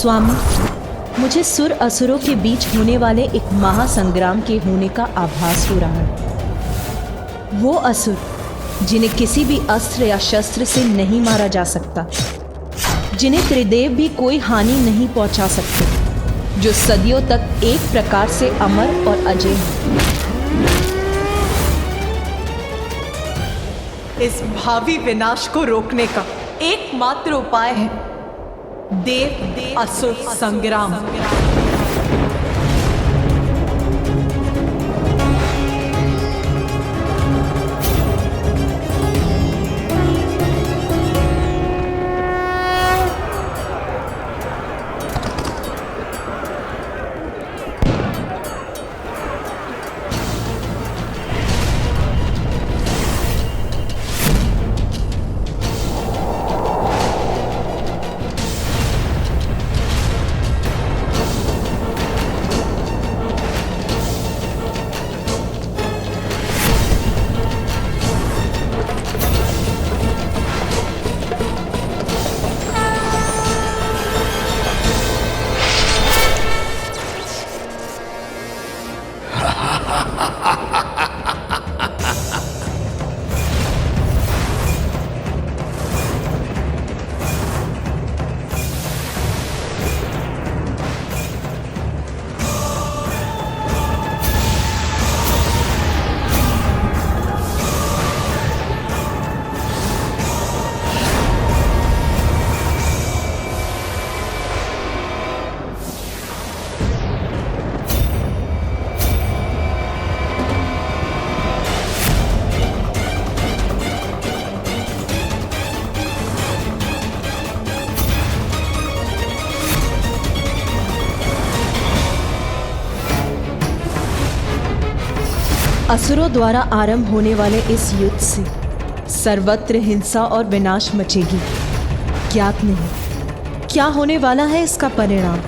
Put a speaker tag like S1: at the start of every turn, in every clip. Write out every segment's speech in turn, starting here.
S1: स्वामी, मुझे सुर असुरों के बीच होने वाले एक महासंग्राम के होने का आभास हो रहा है। वो असुर जिन्हें किसी भी अस्त्र या शस्त्र से नहीं मारा जा सकता, जिन्हें त्रिदेव भी कोई हानि नहीं पहुंचा सकते, जो सदियों तक एक प्रकार से अमर और अजय हैं।
S2: इस भावी विनाश को रोकने का एकमात्र उपाय है देव असुर संग्राम।
S1: असुरों द्वारा आरंभ होने वाले इस युद्ध से सर्वत्र हिंसा और विनाश मचेगी। ज्ञात नहीं क्या होने वाला है इसका परिणाम।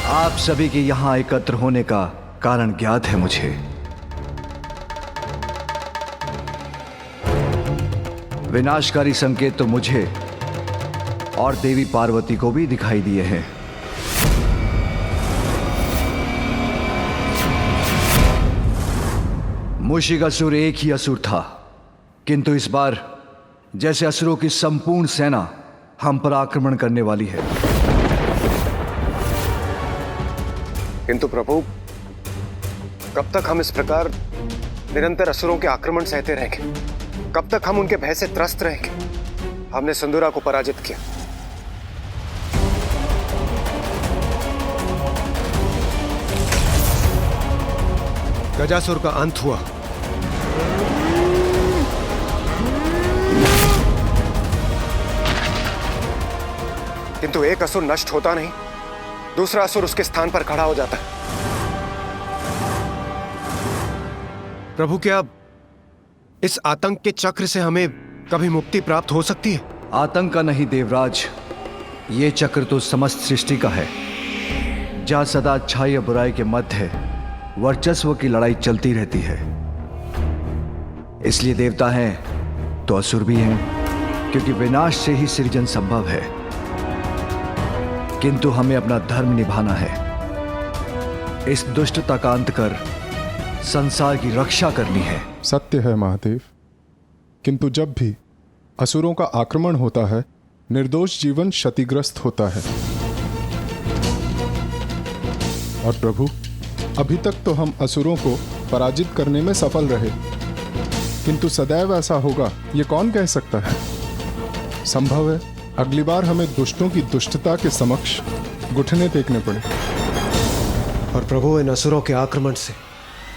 S3: आप सभी के यहां एकत्र होने का कारण ज्ञात है मुझे। विनाशकारी संकेत तो मुझे और देवी पार्वती को भी दिखाई दिए हैं। मूषिक असुर एक ही असुर था, किंतु इस बार जैसे असुरों की संपूर्ण सेना हम पर आक्रमण करने वाली है।
S4: किंतु प्रभु, कब तक हम इस प्रकार निरंतर असुरों के आक्रमण सहते रहेंगे? कब तक हम उनके भय से त्रस्त रहेंगे? हमने सिंदूरा को पराजित किया, गजासुर का अंत हुआ, किंतु एक असुर नष्ट होता नहीं, दूसरा असुर उसके स्थान पर खड़ा हो जाता है। प्रभु, क्या इस आतंक के चक्र से हमें कभी मुक्ति प्राप्त हो सकती है?
S3: आतंक का नहीं देवराज, ये चक्र तो समस्त सृष्टि का है, जहां सदा अच्छाई और बुराई के मध्य वर्चस्व की लड़ाई चलती रहती है। इसलिए देवता हैं तो असुर भी हैं, क्योंकि विनाश से ही सृजन संभव है। किंतु हमें अपना धर्म निभाना है, इस दुष्टता का अंत कर संसार की रक्षा करनी है।
S5: सत्य है महादेव, किंतु जब भी असुरों का आक्रमण होता है, निर्दोष जीवन क्षतिग्रस्त होता है। और प्रभु, अभी तक तो हम असुरों को पराजित करने में सफल रहे, किंतु सदैव ऐसा होगा ये कौन कह सकता है। संभव है अगली बार हमें दुष्टों की दुष्टता के समक्ष घुटने टेकने पड़े।
S4: और प्रभु, इन असुरों के आक्रमण से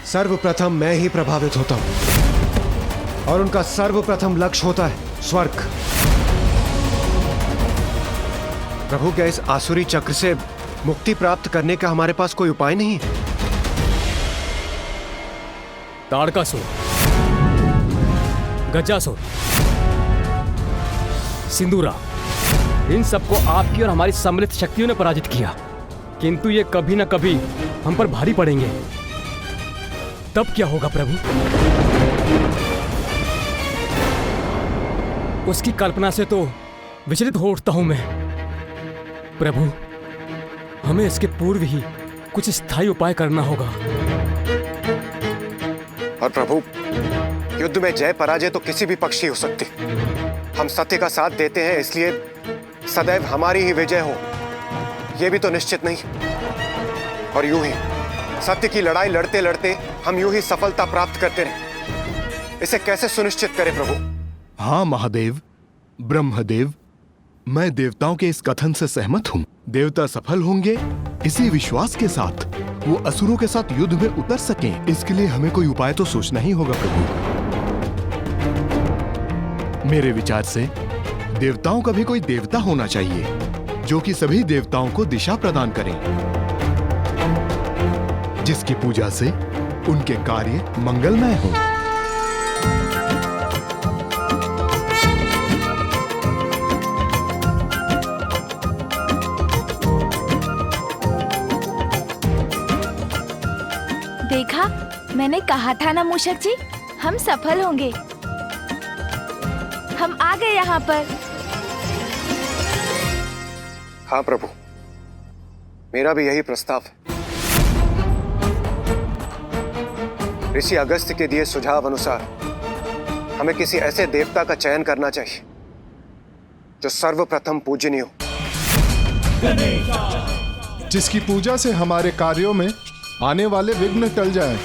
S4: सर्वप्रथम मैं ही प्रभावित होता हूं और उनका सर्वप्रथम लक्ष्य होता है स्वर्ग। प्रभु, क्या इस आसुरी चक्र से मुक्ति प्राप्त करने का हमारे पास कोई उपाय नहीं है?
S6: ताड़कासुर, गजासुर, सिंदूरा, इन सबको आपकी और हमारी सम्मिलित शक्तियों ने पराजित किया, किंतु ये कभी ना कभी हम पर भारी पड़ेंगे। तब क्या होगा प्रभु? उसकी कल्पना से तो विचलित हो उठता हूं मैं। प्रभु, हमें इसके पूर्व ही कुछ स्थायी उपाय करना होगा।
S4: और प्रभु, युद्ध में जय पराजय तो किसी भी पक्ष की हो सकती। हम सत्य का साथ देते हैं, इसलिए सदैव हमारी ही विजय हो, यह भी तो निश्चित नहीं। और यूं ही सत्य की लड़ाई लड़ते लड़ते हम यूं ही सफलता प्राप्त करते रहे, इसे कैसे सुनिश्चित करें प्रभु?
S7: हाँ महादेव, ब्रह्मदेव, मैं देवताओं के इस कथन से सहमत हूँ। देवता सफल होंगे इसी विश्वास के साथ वो असुरों के साथ युद्ध में उतर सकें, इसके लिए हमें कोई उपाय तो सोचना ही होगा प्रभु। मेरे विचार से देवताओं का भी कोई देवता होना चाहिए जो कि सभी देवताओं को दिशा प्रदान करें, जिसकी पूजा से उनके कार्य मंगलमय हो।
S8: देखा, मैंने कहा था ना मूषक जी, हम सफल होंगे। हम आ गए यहाँ पर।
S4: हाँ प्रभु, मेरा भी यही प्रस्ताव है। ऋषि अगस्त्य के दिए सुझाव अनुसार हमें किसी ऐसे देवता का चयन करना चाहिए जो सर्वप्रथम पूजनीय हो,
S5: जिसकी पूजा से हमारे कार्यों में आने वाले विघ्न टल जाएं।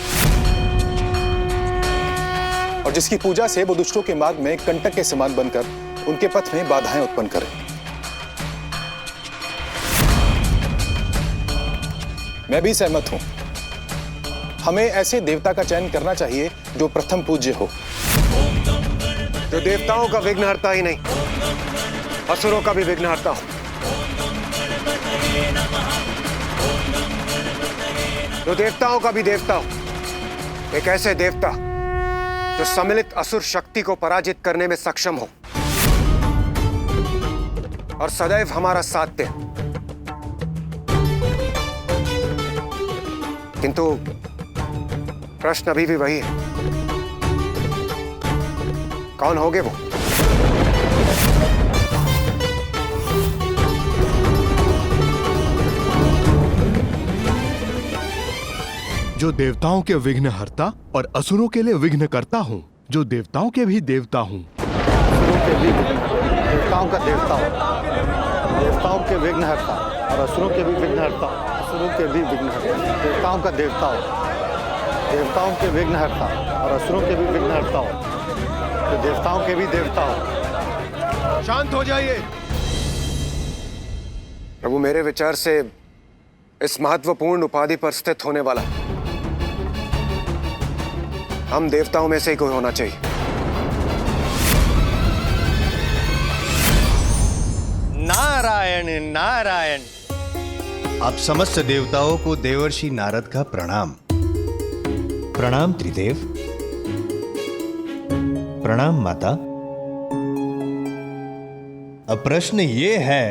S9: और जिसकी पूजा से वो दुष्टों के मार्ग में कंटक के समान बनकर उनके पथ में बाधाएं उत्पन्न करे। मैं भी सहमत हूं। हमें ऐसे देवता का चयन करना चाहिए जो प्रथम पूज्य हो,
S4: जो देवताओं का विघ्नहर्ता ही नहीं, असुरों का भी विघ्नहर्ता हो, जो देवताओं का भी देवता हो, एक ऐसे देवता जो सम्मिलित असुर शक्ति को पराजित करने में सक्षम हो और सदैव हमारा साथ दे। किंतु प्रश्न अभी भी वही है, कौन होंगे वो?
S7: जो देवताओं के विघ्नहर्ता और असुरों के लिए विघ्नकर्ता हूँ, जो देवताओं के भी देवता हूँ।
S10: असुरों के भी देवताओं का देवता हो, देवताओं के विघ्नहर्ता और असुरों के भी विघ्नहर्ता, असुरों के भी विघ्नहर्ता, देवताओं का देवता हो, देवताओं के विघ्नहर्ता और असुरों के भी विघ्नहर्ता हो, तो देवताओं के भी देवता हो।
S4: शांत हो जाइए प्रभु। मेरे विचार से इस महत्वपूर्ण उपाधि पर स्थित होने वाला हम देवताओं में से ही कोई होना चाहिए।
S11: नारायण नारायण। आप समस्त देवताओं को देवर्षि नारद का प्रणाम। प्रणाम त्रिदेव। प्रणाम माता। अब प्रश्न ये है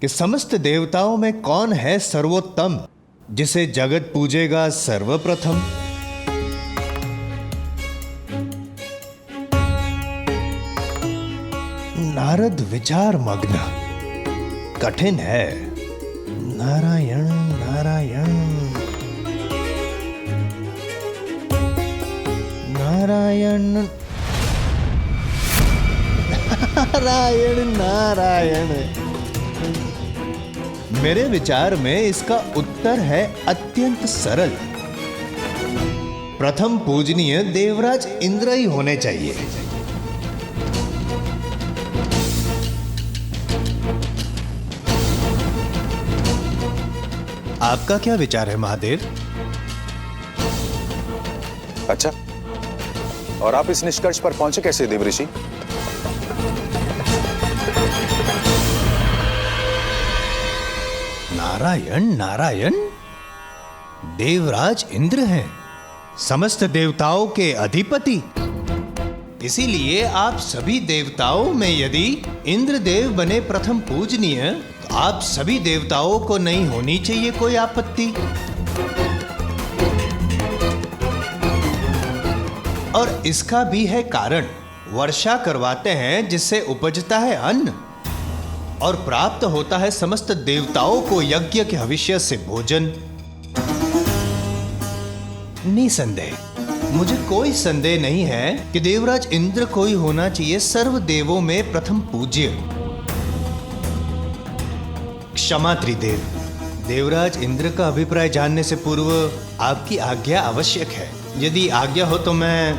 S11: कि समस्त देवताओं में कौन है सर्वोत्तम, जिसे जगत पूजेगा सर्वप्रथम? नारद विचार मग्न। कठिन है। नारायण नारायण नारायण नारायण नारायण। मेरे विचार में इसका उत्तर है अत्यंत सरल। प्रथम पूजनीय देवराज इंद्र ही होने चाहिए। आपका क्या विचार है महादेव?
S9: अच्छा, और आप इस निष्कर्ष पर पहुंचे कैसे देवऋषि?
S11: नारायण नारायण, देवराज इंद्र हैं, समस्त देवताओं के अधिपति। इसीलिए आप सभी देवताओं में यदि इंद्रदेव बने प्रथम पूजनीय, तो आप सभी देवताओं को नहीं होनी चाहिए कोई आपत्ति। और इसका भी है कारण। वर्षा करवाते हैं जिससे उपजता है अन्न और प्राप्त होता है समस्त देवताओं को यज्ञ के भविष्य से भोजन। निसंदेह, मुझे कोई संदेह नहीं है कि देवराज इंद्र को ही होना चाहिए सर्व देवों में प्रथम पूज्य। क्षमा त्रिदेव, देवराज इंद्र का अभिप्राय जानने से पूर्व आपकी आज्ञा आवश्यक है। यदि आज्ञा हो तो मैं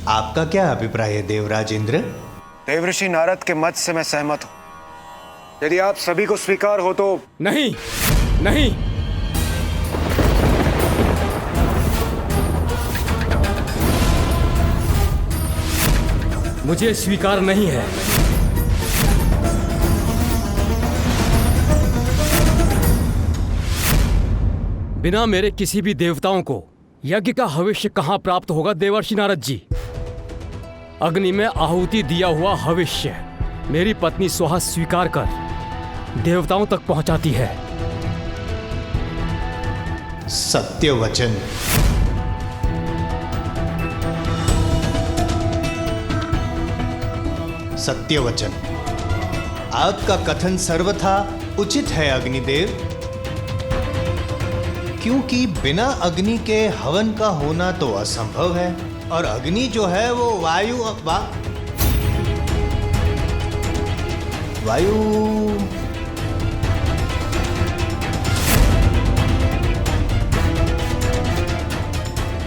S11: आपका क्या अभिप्राय है देवराज इंद्र?
S4: देवऋषि नारद के मत से मैं सहमत हूं। यदि आप सभी को स्वीकार हो तो।
S6: नहीं नहीं, मुझे स्वीकार नहीं है। बिना मेरे किसी भी देवताओं को यज्ञ का हविष्य कहां प्राप्त होगा देवर्षि नारद जी? अग्नि में आहुति दिया हुआ हविष्य मेरी पत्नी सुहा स्वीकार कर देवताओं तक पहुंचाती है।
S11: सत्य वचन। सत्य वचन, आपका कथन सर्वथा उचित है अग्निदेव, क्योंकि बिना अग्नि के हवन का होना तो असंभव है। और अग्नि जो है वो वायु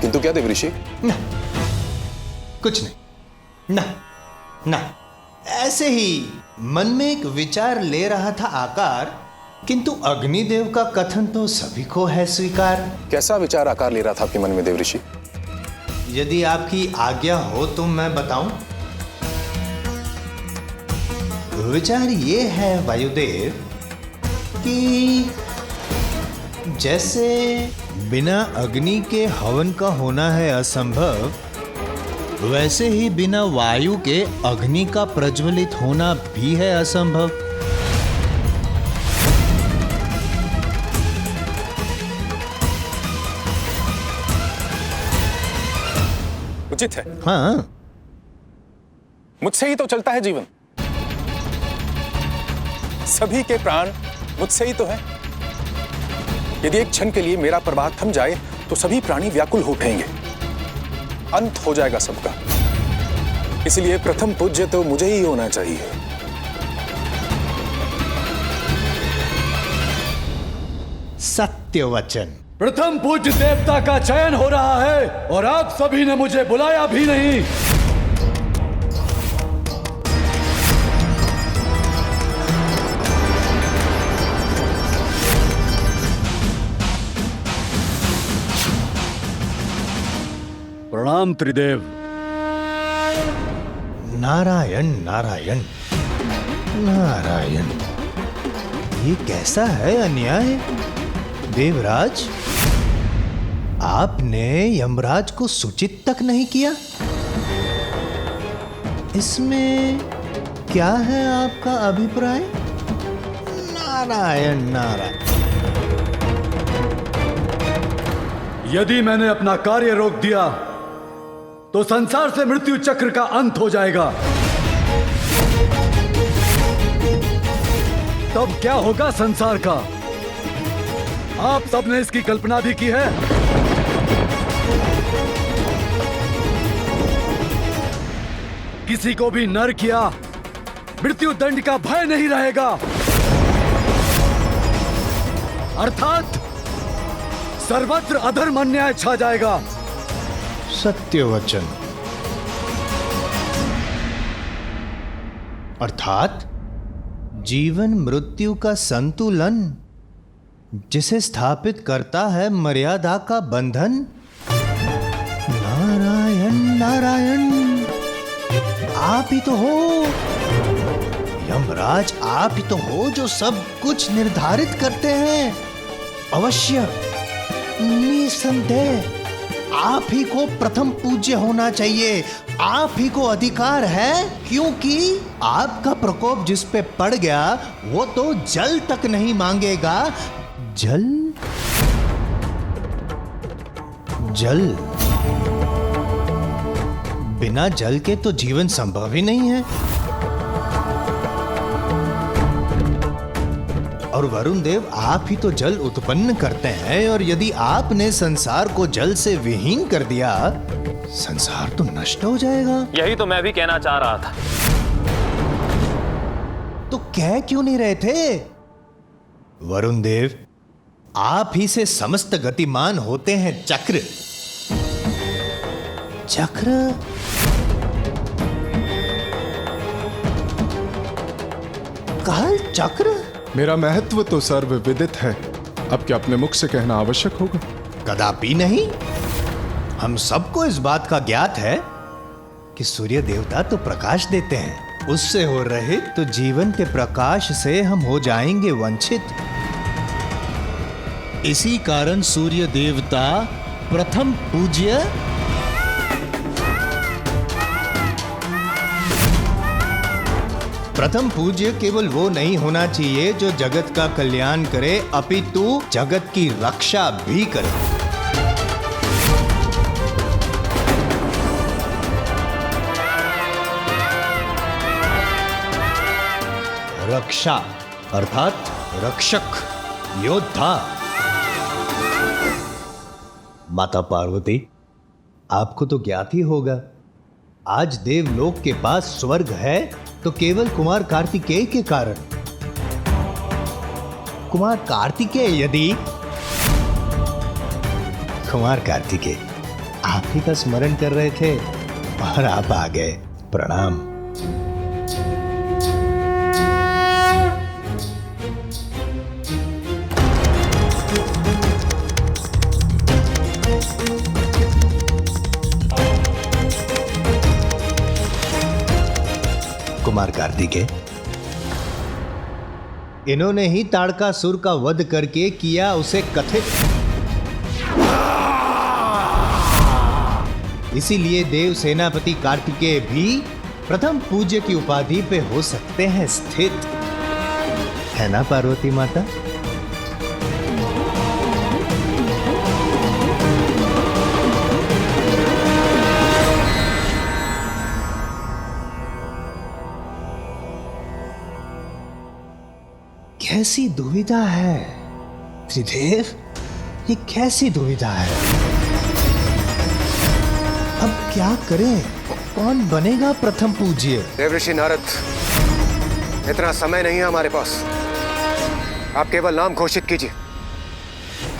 S9: किंतु क्या देवऋषि?
S11: ना, कुछ नहीं, ना, ऐसे ही मन में एक विचार ले रहा था आकार, किंतु अग्निदेव का कथन तो सभी को है स्वीकार।
S9: कैसा विचार आकार ले रहा था आपके मन में देवऋषि?
S11: यदि आपकी आज्ञा हो तो मैं बताऊं। विचार ये है वायुदेव कि जैसे बिना अग्नि के हवन का होना है असंभव, वैसे ही बिना वायु के अग्नि का प्रज्वलित होना भी है असंभव।
S9: उचित है।
S11: हाँ,
S9: मुझसे ही तो चलता है जीवन, सभी के प्राण मुझसे ही तो है। यदि एक क्षण के लिए मेरा प्रवाह थम जाए तो सभी प्राणी व्याकुल हो उठेंगे, अंत हो जाएगा सबका। इसलिए प्रथम पूज्य तो मुझे ही होना चाहिए।
S11: सत्य वचन।
S3: प्रथम पूज्य देवता का चयन हो रहा है और आप सभी ने मुझे बुलाया भी नहीं। प्रणाम त्रिदेव।
S11: नारायण नारायण नारायण, ये कैसा है अन्याय देवराज? आपने यमराज को सूचित तक नहीं किया। इसमें क्या है आपका अभिप्राय? नारायण नारायण।
S3: यदि मैंने अपना कार्य रोक दिया तो संसार से मृत्यु चक्र का अंत हो जाएगा। तब क्या होगा संसार का? आप सबने इसकी कल्पना भी की है। किसी को भी नरक या मृत्यु दंड का भय नहीं रहेगा, अर्थात सर्वत्र अधर्म अन्याय छा जाएगा।
S11: सत्य वचन। अर्थात जीवन मृत्यु का संतुलन, जिसे स्थापित करता है मर्यादा का बंधन। नारायण नारायण, आप ही तो हो यमराज, आप ही तो हो जो सब कुछ निर्धारित करते हैं। अवश्य, निसंदेह आप ही को प्रथम पूज्य होना चाहिए। आप ही को अधिकार है, क्योंकि आपका प्रकोप जिस पे पड़ गया वो तो जल तक नहीं मांगेगा। जल जल, बिना जल के तो जीवन संभव ही नहीं है। और वरुण देव, आप ही तो जल उत्पन्न करते हैं, और यदि आपने संसार को जल से विहीन कर दिया, संसार तो नष्ट हो जाएगा।
S12: यही तो मैं भी कहना चाह रहा था।
S11: तो कह क्यों नहीं रहे थे? वरुण देव, आप ही से समस्त गतिमान होते हैं चक्र। चक्र? काल चक्र?
S5: मेरा महत्व तो सर्वविदित है, अब क्या अपने मुख से कहना आवश्यक होगा?
S11: कदापि नहीं। हम सबको इस बात का ज्ञात है कि सूर्य देवता तो प्रकाश देते हैं, उससे हो रहित तो जीवन के प्रकाश से हम हो जाएंगे वंचित। इसी कारण सूर्य देवता प्रथम पूज्य, प्रथम पूज्य केवल वो नहीं होना चाहिए जो जगत का कल्याण करे, अपितु जगत की रक्षा भी करे। रक्षा अर्थात रक्षक, योद्धा। माता पार्वती, आपको तो ज्ञात ही होगा, आज देवलोक के पास स्वर्ग है तो केवल कुमार कार्तिकेय के कारण। कुमार कार्तिकेय यदि, कुमार कार्तिकेय आप ही का स्मरण कर रहे थे और आप आ गए। प्रणाम। कुमार कार्तिकेय, इन्होंने ही ताड़कासुर का वध करके किया उसे कथित। इसीलिए देव सेनापति कार्तिकेय भी प्रथम पूज्य की उपाधि पे हो सकते हैं स्थित, है ना पार्वती माता? कैसी दुविधा है त्रिदेव, ये कैसी दुविधा है? अब क्या करें? कौन बनेगा प्रथम पूज्य?
S4: देवऋषि नारद, इतना समय नहीं है हमारे पास। आप केवल नाम घोषित कीजिए,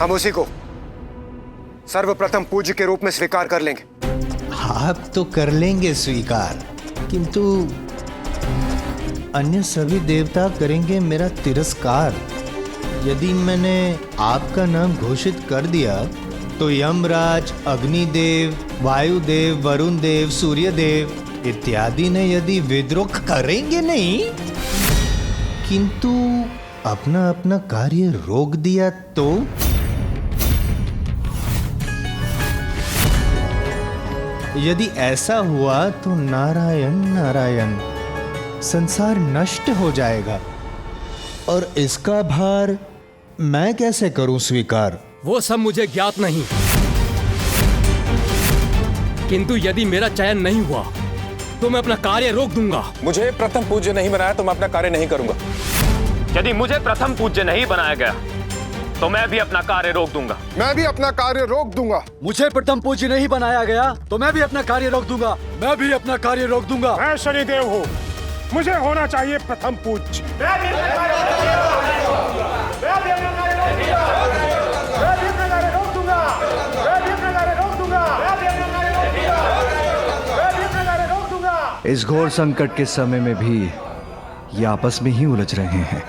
S4: हम उसी को सर्वप्रथम पूज्य के रूप में स्वीकार कर लेंगे।
S11: आप तो कर लेंगे स्वीकार, किंतु अन्य सभी देवता करेंगे मेरा तिरस्कार। यदि मैंने आपका नाम घोषित कर दिया तो यमराज, अग्निदेव, वायुदेव, वरुण देव, सूर्यदेव इत्यादि ने यदि विद्रोह करेंगे नहीं, किंतु अपना अपना कार्य रोक दिया तो? यदि ऐसा हुआ तो नारायण नारायण, संसार नष्ट हो जाएगा, और इसका भार मैं कैसे करूं स्वीकार?
S6: वो सब मुझे ज्ञात नहीं, किंतु यदि मेरा चयन नहीं हुआ तो मैं अपना कार्य रोक दूंगा।
S9: मुझे प्रथम पूज्य नहीं बनाया तो मैं अपना कार्य नहीं करूंगा।
S12: यदि मुझे प्रथम पूज्य नहीं बनाया गया तो मैं भी अपना कार्य रोक दूंगा।
S7: मैं भी अपना कार्य रोक दूंगा।
S3: मुझे प्रथम पूज्य नहीं बनाया गया तो मैं भी अपना कार्य रोक दूंगा। मैं भी अपना कार्य रोक दूंगा।
S7: मैं शनिदेव हूँ, मुझे होना चाहिए प्रथम पूज्य।
S3: इस घोर संकट के समय में भी ये आपस में ही उलझ रहे हैं।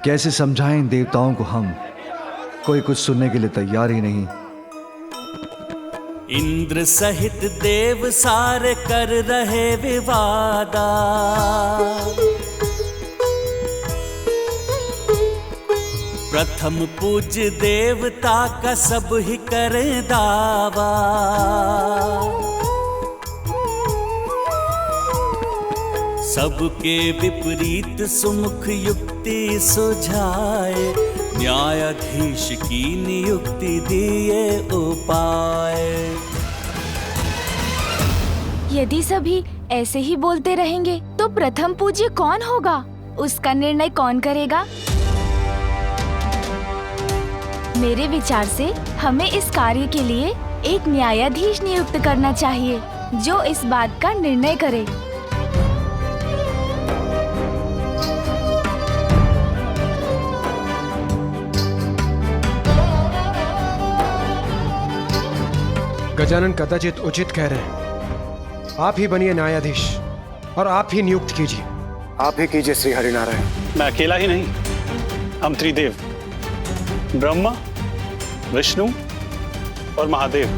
S3: कैसे समझाएं इन देवताओं को हम? कोई कुछ सुनने के लिए तैयार ही नहीं।
S13: इंद्र सहित देव सारे कर रहे विवादा, प्रथम पूज्य देवता का सब ही करे दावा। सबके विपरीत सुमुख युक्ति सुझाए, न्यायाधीश की नियुक्ति दिए उपाय।
S8: यदि सभी ऐसे ही बोलते रहेंगे तो प्रथम पूज्य कौन होगा? उसका निर्णय कौन करेगा? मेरे विचार से हमें इस कार्य के लिए एक न्यायाधीश नियुक्त करना चाहिए जो इस बात का निर्णय करे।
S14: गजानन कदाचित उचित कह रहे हैं। आप ही बनिए न्यायाधीश और आप ही नियुक्त कीजिए।
S4: आप ही कीजिए श्री हरिनारायण।
S15: मैं अकेला ही नहीं, हम त्रिदेव ब्रह्मा, विष्णु और महादेव,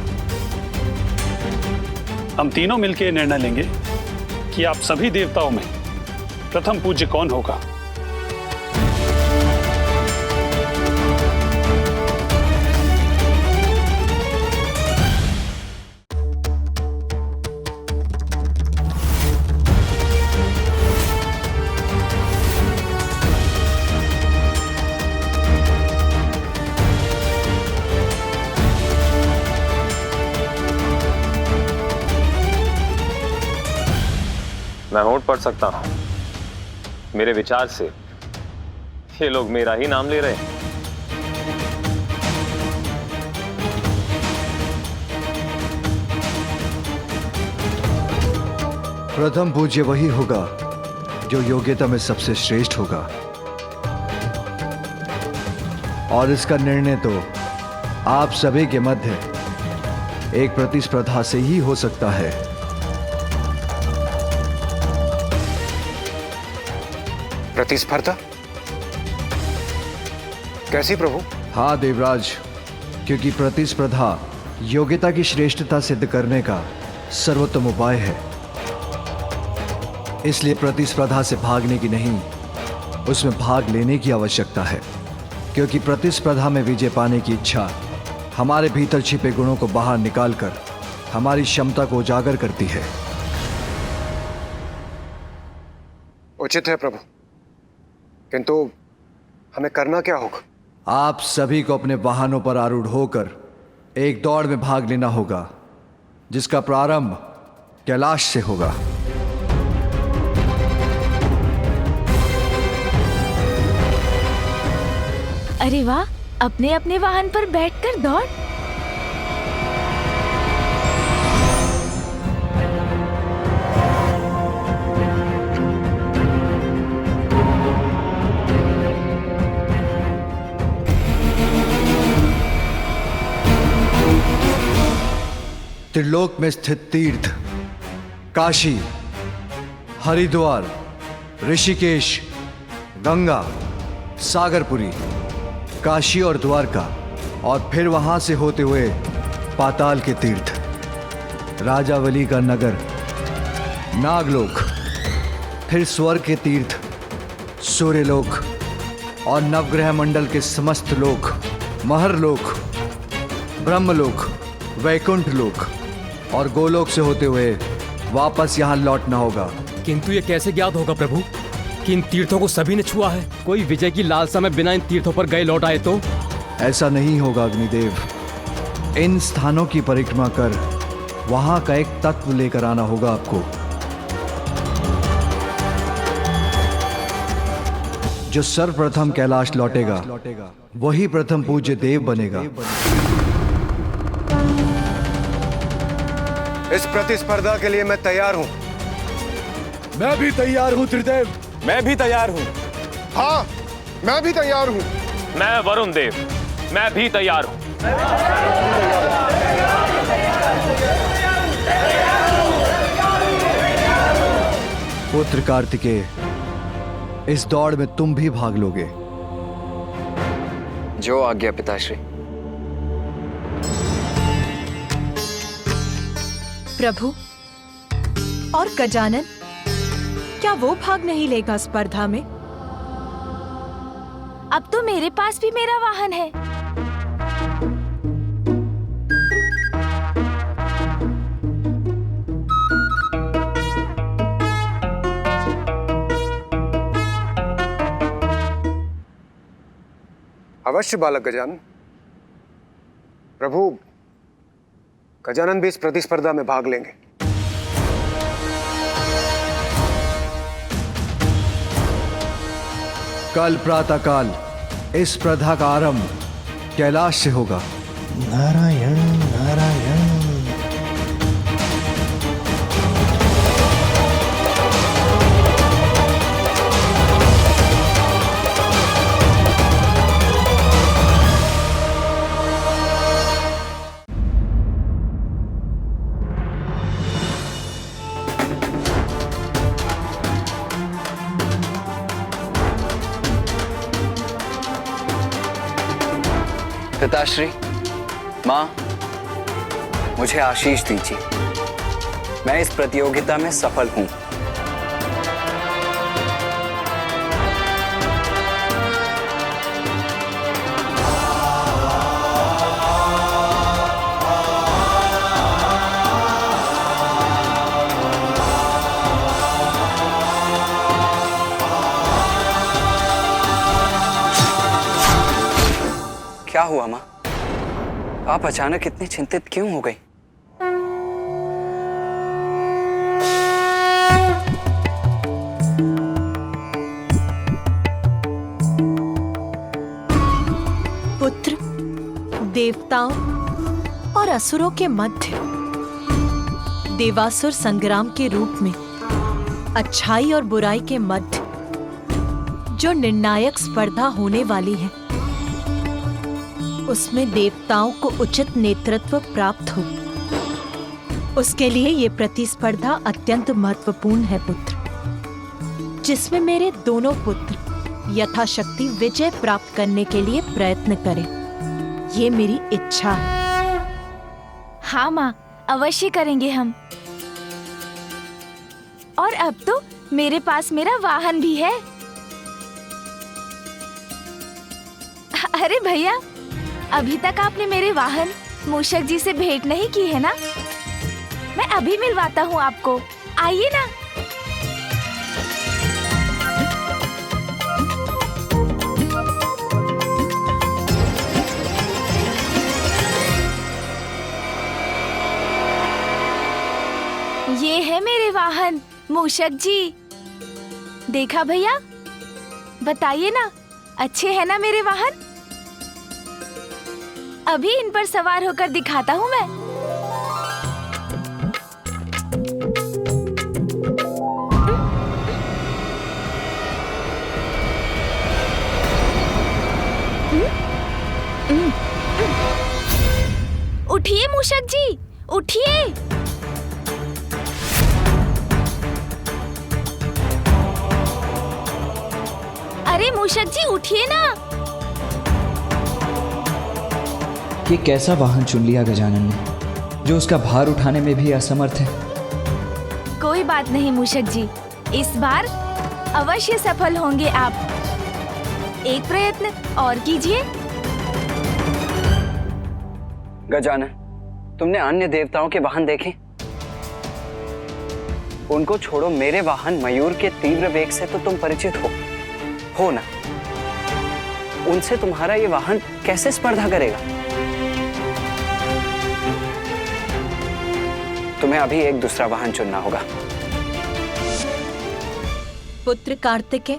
S15: हम तीनों मिलकर निर्णय लेंगे कि आप सभी देवताओं में प्रथम पूज्य कौन होगा।
S12: मैं होठ पढ़ सकता हूं। मेरे विचार से ये लोग मेरा ही नाम ले रहे हैं।
S3: प्रथम पूज्य वही होगा जो योग्यता में सबसे श्रेष्ठ होगा, और इसका निर्णय तो आप सभी के मध्य एक प्रतिस्पर्धा से ही हो सकता है।
S4: प्रतिस्पर्धा? कैसी प्रभु?
S3: हाँ देवराज, क्योंकि प्रतिस्पर्धा योग्यता की श्रेष्ठता सिद्ध करने का सर्वोत्तम उपाय है। इसलिए प्रतिस्पर्धा से भागने की नहीं, उसमें भाग लेने की आवश्यकता है, क्योंकि प्रतिस्पर्धा में विजय पाने की इच्छा हमारे भीतर छिपे गुणों को बाहर निकालकर हमारी क्षमता को उजागर करती है।
S4: उचित है प्रभु, किंतु हमें करना क्या होगा?
S3: आप सभी को अपने वाहनों पर आरूढ़ होकर एक दौड़ में भाग लेना होगा, जिसका प्रारंभ कैलाश से होगा।
S8: अरे वाह, अपने अपने वाहन पर बैठकर दौड़।
S3: त्रिलोक में स्थित तीर्थ काशी, हरिद्वार, ऋषिकेश, गंगा, सागरपुरी, काशी और द्वारका, और फिर वहां से होते हुए पाताल के तीर्थ, राजावली का नगर, नागलोक, फिर स्वर्ग के तीर्थ, सूर्यलोक और नवग्रह मंडल के समस्त लोक, महरलोक, ब्रह्मलोक, वैकुंठ लोक और गोलोक से होते हुए वापस यहाँ लौटना होगा।
S6: किंतु ये कैसे ज्ञात होगा प्रभु कि इन तीर्थों को सभी ने छुआ है? कोई विजय की लालसा में बिना इन तीर्थों पर गए लौट आए तो?
S3: ऐसा नहीं होगा अग्निदेव। इन स्थानों की परिक्रमा कर वहां का एक तत्व लेकर आना होगा आपको, जो सर्वप्रथम कैलाश लौटेगा वही प्रथम पूज्य देव बनेगा।
S4: इस प्रतिस्पर्धा के लिए मैं तैयार हूं।
S7: मैं भी तैयार हूं त्रिदेव।
S9: मैं भी तैयार हूं।
S7: हाँ, मैं भी तैयार हूं।
S12: मैं वरुण देव, मैं भी तैयार हूं।
S3: पुत्र कार्तिकेय, इस दौड़ में तुम भी भाग लोगे।
S16: जो आज्ञा पिताश्री।
S2: प्रभु और गजानन, क्या वो भाग नहीं लेगा स्पर्धा में?
S8: अब तो मेरे पास भी मेरा वाहन है।
S4: अवश्य बालक गजानन। प्रभु, गजानन भी इस प्रतिस्पर्धा में भाग लेंगे।
S3: कल प्रातःकाल इस स्पर्धा का आरंभ कैलाश से होगा।
S11: नारायण नारायण।
S16: पिताश्री, माँ, मुझे आशीष दीजिए। मैं इस प्रतियोगिता में सफल हूं। क्या हुआ माँ? आप अचानक इतनी चिंतित क्यों हो गई?
S2: पुत्र, देवताओं और असुरों के मध्य देवासुर संग्राम के रूप में अच्छाई और बुराई के मध्य जो निर्णायक स्पर्धा होने वाली है, उसमें देवताओं को उचित नेतृत्व प्राप्त हो, उसके लिए ये प्रतिस्पर्धा अत्यंत महत्वपूर्ण है पुत्र, जिसमें मेरे दोनों पुत्र यथाशक्ति विजय प्राप्त करने के लिए प्रयत्न करें। ये मेरी इच्छा है।
S8: हाँ माँ, अवश्य करेंगे हम। और अब तो मेरे पास मेरा वाहन भी है। अरे भैया, अभी तक आपने मेरे वाहन मूषक जी से भेंट नहीं की है ना? मैं अभी मिलवाता हूँ आपको, आइए ना। ये है मेरे वाहन मूषक जी। देखा भैया? बताइए ना, अच्छे हैं ना मेरे वाहन? अभी इन पर सवार होकर दिखाता हूँ मैं। उठिए मूषक जी, उठिए। अरे मूषक जी, उठिए ना।
S17: ये कैसा वाहन चुन लिया गजानन ने, जो उसका भार उठाने में भी असमर्थ है।
S8: कोई बात नहीं मूषक जी, इस बार अवश्य सफल होंगे आप। एक प्रयत्न और कीजिए।
S16: गजानन, तुमने अन्य देवताओं के वाहन देखे? उनको छोड़ो, मेरे वाहन मयूर के तीव्र वेग से तो तुम परिचित हो ना? उनसे तुम्हारा ये वाहन कैसे स्पर्धा करेगा? तुम्हें अभी एक दूसरा वाहन चुनना होगा।
S2: पुत्र कार्तिकेय,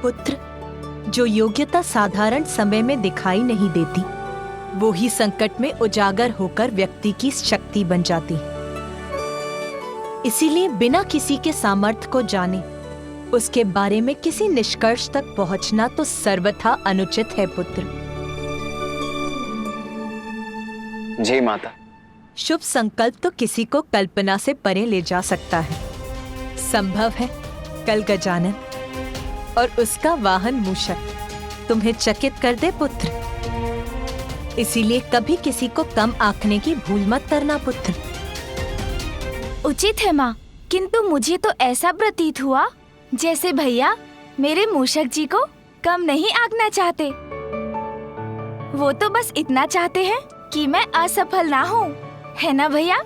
S2: पुत्र, जो योग्यता साधारण समय में दिखाई नहीं देती, वो ही संकट में उजागर होकर व्यक्ति की शक्ति बन जाती। इसीलिए बिना किसी के सामर्थ्य को जाने उसके बारे में किसी निष्कर्ष तक पहुंचना तो सर्वथा अनुचित है पुत्र।
S16: जी माता,
S2: शुभ संकल्प तो किसी को कल्पना से परे ले जा सकता है। संभव है कल गजानन और उसका वाहन मूषक तुम्हें चकित कर दे पुत्र। इसीलिए कभी किसी को कम आंकने की भूल मत करना पुत्र।
S8: उचित है माँ, किंतु मुझे तो ऐसा प्रतीत हुआ जैसे भैया मेरे मूषक जी को कम नहीं आंकना चाहते। वो तो बस इतना चाहते हैं कि मैं असफल ना हूँ, है ना भैया?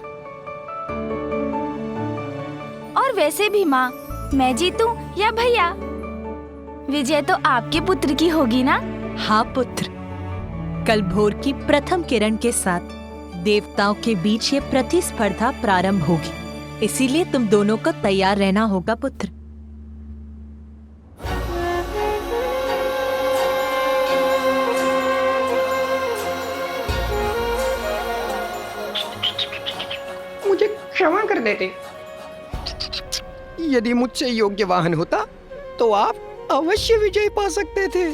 S8: और वैसे भी माँ, मैं जीतूं या भैया, विजय तो आपके पुत्र की होगी ना?
S2: हाँ पुत्र, कल भोर की प्रथम किरण के साथ देवताओं के बीच ये प्रतिस्पर्धा प्रारंभ होगी। इसीलिए तुम दोनों को तैयार रहना होगा पुत्र।
S14: मुझे क्षमा कर देते। यदि मुझसे योग्य वाहन होता तो आप अवश्य विजय पा सकते थे।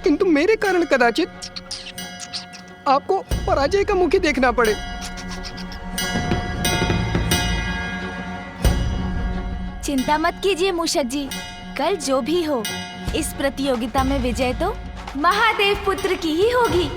S14: किंतु मेरे कारण कदाचित आपको पराजय का मुख ही देखना पड़े।
S8: चिंता मत कीजिए मूषक जी, कल जो भी हो, इस प्रतियोगिता में विजय तो महादेव पुत्र की ही होगी।